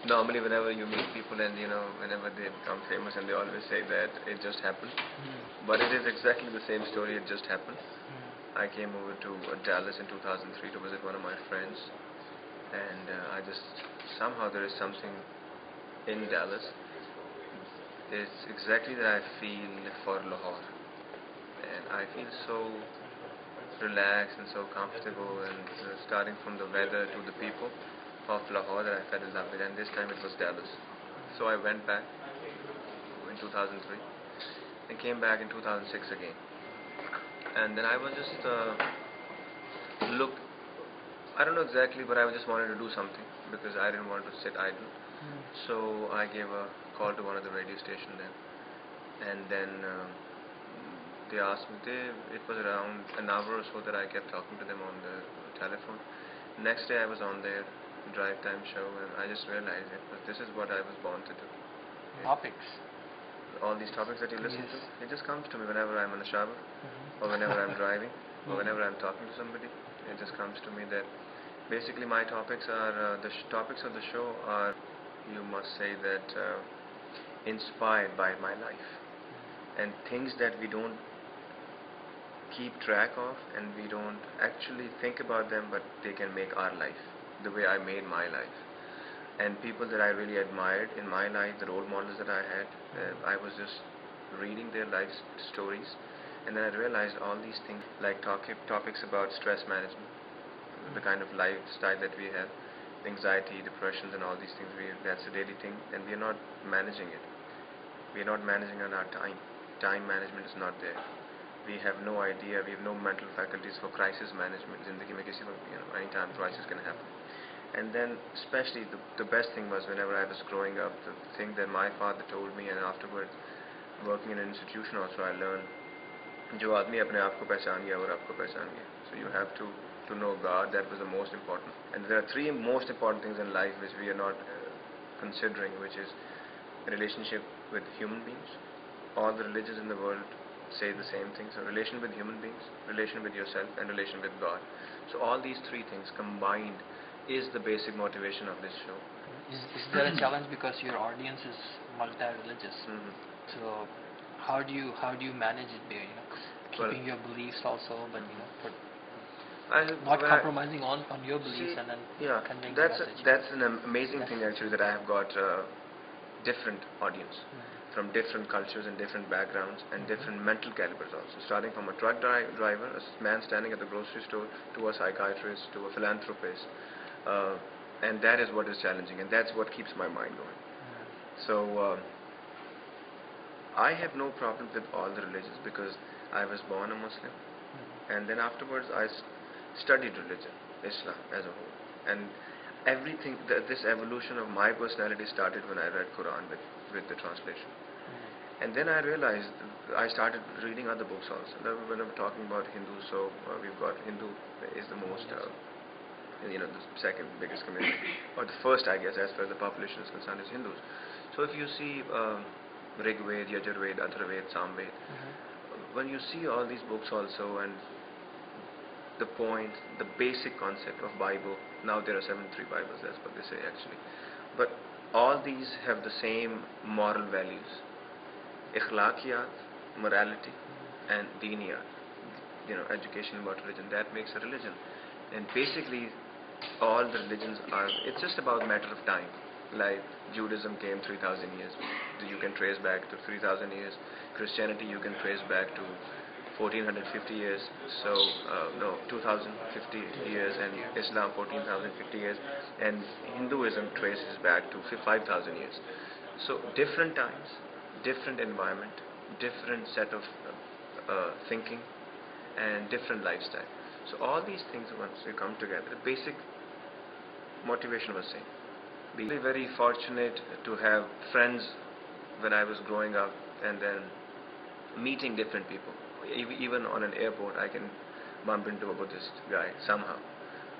Normally whenever you meet people and whenever they become famous and they always say that it just happened, but it is exactly the same story. It just happened. I came over to Dallas in 2003 to visit one of my friends, and I just somehow there is something in Dallas. It's exactly that I feel for Lahore, and I feel so relaxed and so comfortable, and starting from the weather to the people of Lahore that I fell in love with, and this time it was Dallas. So I went back in 2003 and came back in 2006 again, and then I was just look. I don't know exactly, but I just wanted to do something because I didn't want to sit idle. So I gave a call to one of the radio stations then, and then they asked me. It was around an hour or so that I kept talking to them on the telephone. Next day I was on their drive time show, and I just realized it. But this is what I was born to do. Topics. All these topics that you listen to, it just comes to me whenever I'm in the shower, or whenever I'm driving, or whenever I'm talking to somebody. It just comes to me that basically my topics are topics of the show are, you must say that, inspired by my life, and things that we don't keep track of and we don't actually think about them, but they can make our life the way I made my life. And people that I really admired in my life, the role models that I had, I was just reading their life stories, and then I realized all these things, like topics about stress management, the kind of lifestyle that we have, anxiety, depressions, and all these things. That's a daily thing, and we are not managing it. We are not managing on our time. Time management is not there. We have no idea. We have no mental faculties for crisis management. Zindagi mein kisi waqt, anytime crisis can happen. And then especially the best thing was whenever I was growing up, the thing that my father told me, and afterward working in an institution also I learned, जो आदमी अपने आप को पहचान गया और आपको पहचान गया. So you have to know God. That was the most important. And there are three most important things in life which we are not considering, which is relationship with human beings. All the religions in the world say the same thing. So relation with human beings, relation with yourself, and relation with God. So all these three things combined is the basic motivation of this show. Is there a challenge because your audience is multi-religious? So how do you manage it there? Keeping your beliefs also, but not compromising on your beliefs, and then conveying the message. That's an amazing thing actually, that I have got different audience from different cultures and different backgrounds and different mental calibers also. Starting from a truck driver, a man standing at the grocery store, to a psychiatrist, to a philanthropist. And that is what is challenging, and that's what keeps my mind going. So I have no problem with all the religions because I was born a Muslim, and then afterwards I studied religion, Islam as a whole, and everything. This evolution of my personality started when I read Quran with the translation, and then I realized I started reading other books also. When I'm talking about Hindu, so we've got Hindu is the most. The second biggest community, or the first, I guess, as far as the population is concerned, is Hindus. So if you see Rig Ved, Yajur Ved, Atharva Ved, Sam Ved, when you see all these books also, and the point, the basic concept of Bible, now there are 73 Bibles, that's what they say actually, but all these have the same moral values, ikhlaqiyat, morality, and diniyat, education about religion. That makes a religion. And basically all the religions are, it's just about matter of time. Like Judaism came 3,000 years, you can trace back to 3,000 years. Christianity you can trace back to 1450 years, so 2050 years, and Islam 14,050 years, and Hinduism traces back to 5,000 years. So different times, different environment, different set of thinking, and different lifestyle. So all these things, once they come together, the basic motivation was same. Be very fortunate to have friends when I was growing up, and then meeting different people. Even on an airport, I can bump into a Buddhist guy somehow,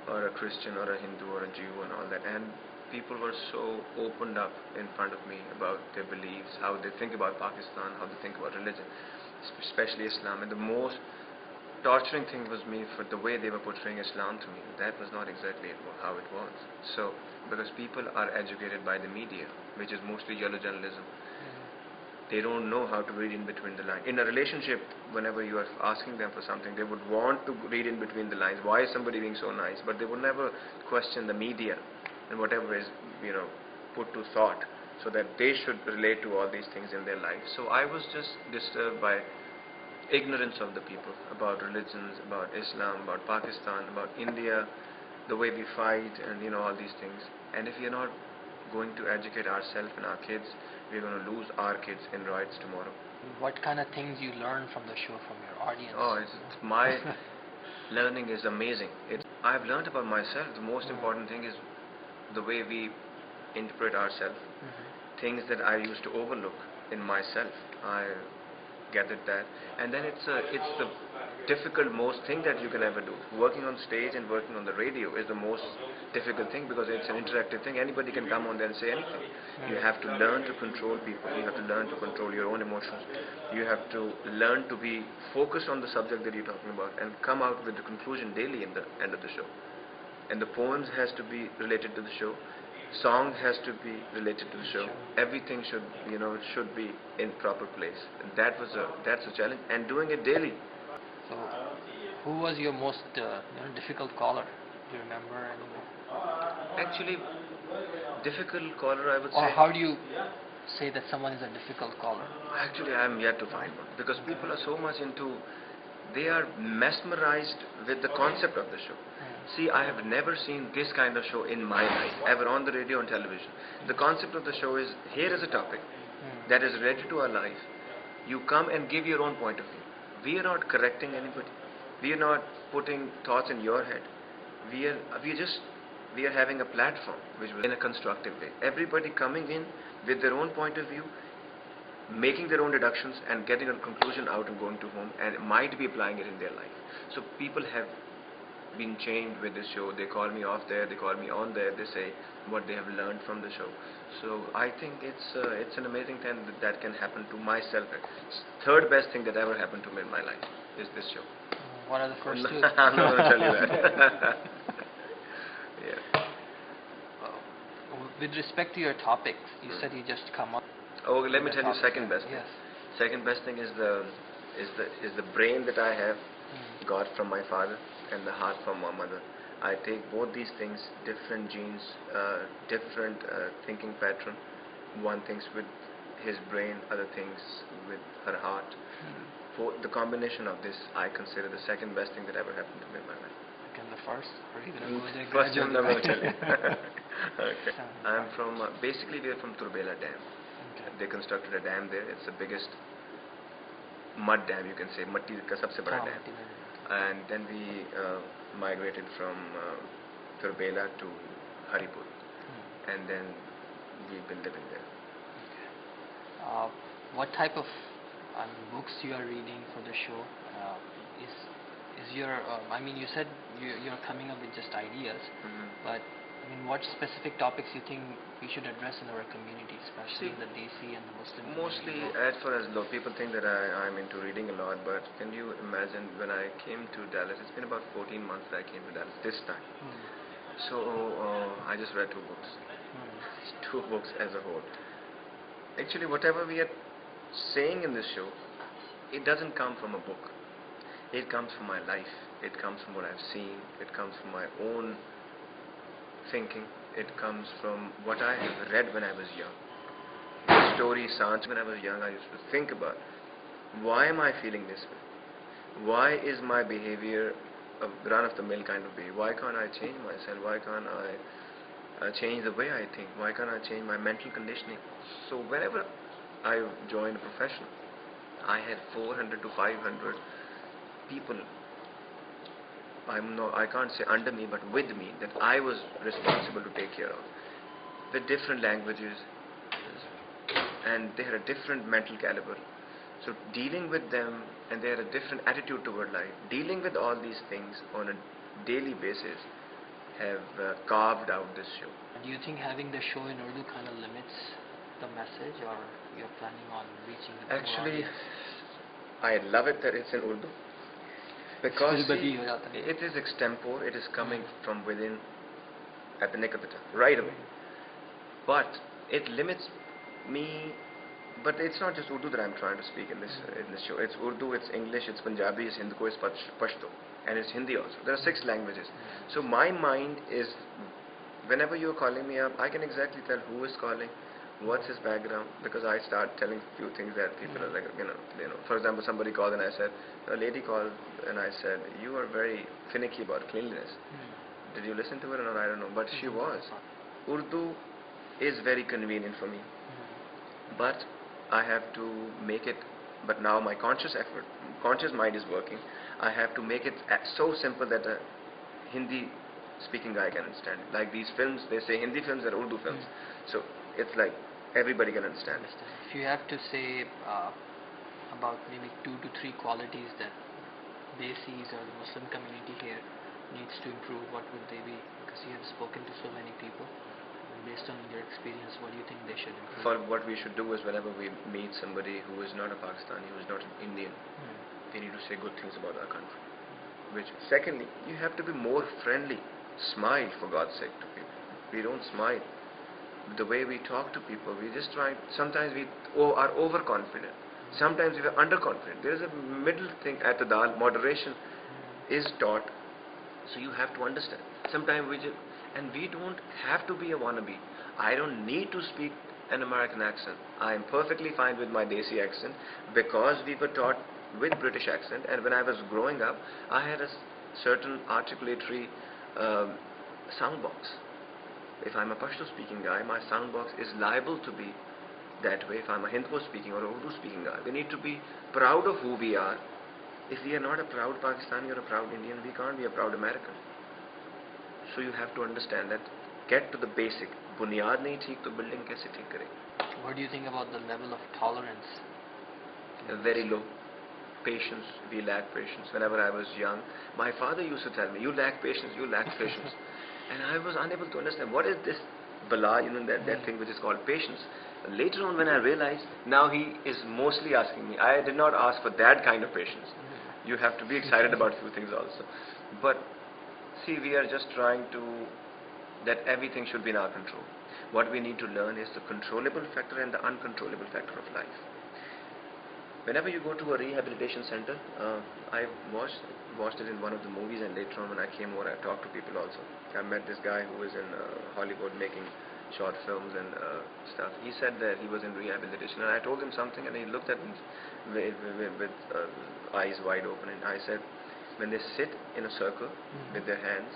or a Christian, or a Hindu, or a Jew, and all that. And people were so opened up in front of me about their beliefs, how they think about Pakistan, how they think about religion, especially Islam. And the most torturing thing was me for the way they were portraying Islam to me. That was not exactly how it was. So, because people are educated by the media, which is mostly yellow journalism, they don't know how to read in between the lines. In a relationship, whenever you are asking them for something, they would want to read in between the lines. Why is somebody being so nice? But they would never question the media and whatever is, put to thought, so that they should relate to all these things in their life. So I was just disturbed by ignorance of the people about religions, about Islam, about Pakistan, about India, the way we fight, and all these things. And if we are not going to educate ourselves and our kids, we're going to lose our kids in riots tomorrow. What kind of things you learn from the show, from your audience? Oh, my learning is amazing. I've learned about myself. The most important thing is the way we interpret ourselves. Things that I used to overlook in myself, I gathered that. And then it's the difficult most thing that you can ever do. Working on stage and working on the radio is the most difficult thing, because it's an interactive thing. Anybody can come on there and say anything. You have to learn to control people. You have to learn to control your own emotions. You have to learn to be focused on the subject that you're talking about and come out with the conclusion daily in the end of the show. And the poems has to be related to the show. Song has to be related to the show. Everything should should be in proper place. And that's a challenge, and doing it daily. So, who was your most difficult caller? Do you remember anyone? Actually, difficult caller, I would Or say. how do you say that someone is a difficult caller? Actually, I am yet to find one, because people are so much into. They are mesmerized with the concept of the show. See, I have never seen this kind of show in my life, ever on the radio and television. The concept of the show is, here is a topic that is related to our life. You come and give your own point of view. We are not correcting anybody. We are not putting thoughts in your head. We are having a platform which was in a constructive way. Everybody coming in with their own point of view, making their own deductions and getting a conclusion out and going to home, and might be applying it in their life. So people have been changed with this show. They call me off there, they call me on there, they say what they have learned from the show. So I think it's an amazing thing that can happen to myself. Third best thing that ever happened to me in my life is this show. What are the first two? I'm not going to tell you that. Yeah. With respect to your topics, you said you just come up. Oh, let me tell you second best thing. Yes. Second best thing is the brain that I have got from my father and the heart from my mother. I take both these things, different genes, different thinking pattern. One thinks with his brain, other things with her heart. For the combination of this, I consider the second best thing that ever happened to me in my life. Okay, and the first? Are you going to go there? First, I'm not going to tell you. Okay. I'm from, basically we are from Turbela Dam. Okay. They constructed a dam there. It's the biggest mud dam, you can say, matti ka sabse bada dam. And then we migrated from Turbela to Haripur, and then we've been living there. Okay. What type of books you are reading for the show? Is your I mean, you said you're coming up with just ideas, but I mean, what specific topics you think we should address in our community, especially in the DC and the Muslim community? Mostly, as far as people think that I'm into reading a lot, but can you imagine when I came to Dallas? It's been about 14 months that I came to Dallas this time. So I just read 2 books. 2 books as a whole. Actually, whatever we are saying in this show, it doesn't come from a book. It comes from my life. It comes from what I've seen. It comes from my own thinking. It comes from what I have read when I was young. The story sounds when I was young, I used to think about, why am I feeling this way? Why is my behavior a run-of-the-mill kind of behavior? Why can't I change myself? Why can't I change the way I think? Why can't I change my mental conditioning? So whenever I joined a profession, I had 400 to 500 people, I can't say under me, but with me, that I was responsible to take care of, with different languages, and they had a different mental caliber. So dealing with them, and they had a different attitude toward life, dealing with all these things on a daily basis have carved out this show. Do you think having the show in Urdu kind of limits the message, or you're planning on reaching the Actually, I love it that it's in Urdu. Because see, it is extempore, it is coming from within at the nick of the time, right away. But it limits me. But it's not just Urdu that I'm trying to speak in this show. It's Urdu, it's English, it's Punjabi, it's Hindko, it's Pashto, and it's Hindi also. There are 6 languages. So my mind is, whenever you're calling me up, I can exactly tell who is calling, what's his background, because I start telling few things that people are like, for example, somebody called and I said, a lady called and I said, you are very finicky about cleanliness. Did you listen to her or not? I don't know, but she was. Urdu is very convenient for me, but I have to make it, but now my conscious mind is working. I have to make it so simple that a Hindi speaking guy can understand. Like these films, they say Hindi films are Urdu films. So it's like everybody can understand. If you have to say about maybe 2 to 3 qualities that Desis or the Muslim community here needs to improve, what would they be? Because you have spoken to so many people. Based on your experience, what do you think they should improve? For what we should do is whenever we meet somebody who is not a Pakistani, who is not an Indian, we need to say good things about our country. Which, secondly, you have to be more friendly. Smile, for God's sake, to people. We don't smile. The way we talk to people, we just try. Sometimes we are overconfident. Sometimes we are underconfident. There is a middle thing at the dal. Moderation is taught. So you have to understand. Sometimes and we don't have to be a wannabe. I don't need to speak an American accent. I am perfectly fine with my Desi accent because we were taught with British accent, and when I was growing up, I had a certain articulatory sound box. If I'm a Pashto speaking guy, my sound box is liable to be that way. If I'm a Hindko speaking or a Urdu speaking guy, we need to be proud of who we are. If we are not a proud Pakistani or a proud Indian, we can't be a proud American. So you have to understand that. Get to the basic. Bunyad nahi theek to building kaise theek kare? What do you think about the level of tolerance? Very low. Patience. We lack patience. Whenever I was young, my father used to tell me, you lack patience, you lack patience. And I was unable to understand what is this bala, that thing which is called patience. Later on when I realized, now he is mostly asking me. I did not ask for that kind of patience. You have to be excited about few things also. But see, we are just trying to, that everything should be in our control. What we need to learn is the controllable factor and the uncontrollable factor of life. Whenever you go to a rehabilitation center, I watched it in one of the movies, and later on when I came over, I talked to people also. I met this guy who was in Hollywood making short films and stuff. He said that he was in rehabilitation, and I told him something, and he looked at me with eyes wide open, and I said, when they sit in a circle with their hands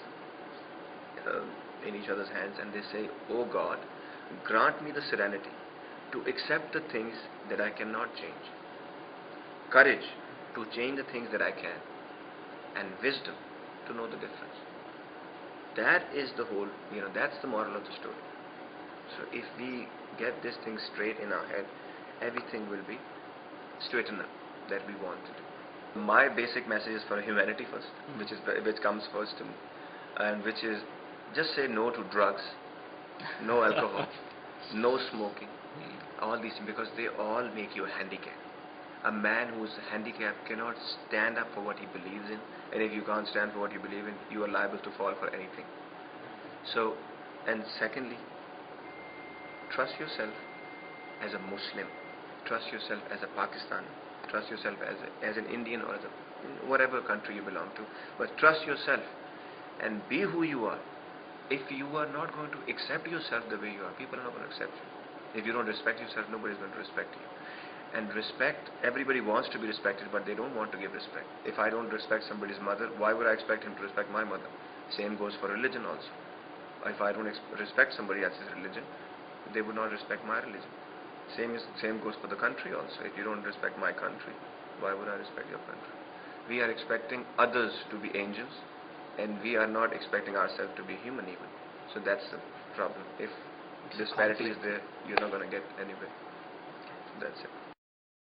in each other's hands, and they say, "Oh God, grant me the serenity to accept the things that I cannot change, courage to change the things that I can, and wisdom to know the difference." That is the whole, that's the moral of the story. So if we get this thing straight in our head, everything will be straightened up that we want to do. My basic message is for humanity first, which comes first to me, and which is just say no to drugs, no alcohol, no smoking, all these things, because they all make you a handicap. A man who is handicapped cannot stand up for what he believes in, and if you can't stand for what you believe in, you are liable to fall for anything. So, and secondly, trust yourself as a Muslim, trust yourself as a Pakistani, trust yourself as an Indian or as whatever country you belong to, but trust yourself and be who you are. If you are not going to accept yourself the way you are, people are not going to accept you. If you don't respect yourself, nobody is going to respect you. And respect, everybody wants to be respected, but they don't want to give respect. If I don't respect somebody's mother, why would I expect him to respect my mother? Same goes for religion also. If I don't respect somebody else's religion, they would not respect my religion. Same goes for the country also. If you don't respect my country, why would I respect your country? We are expecting others to be angels, and we are not expecting ourselves to be human even. So that's the problem. If disparity is there, you're not going to get anywhere. That's it.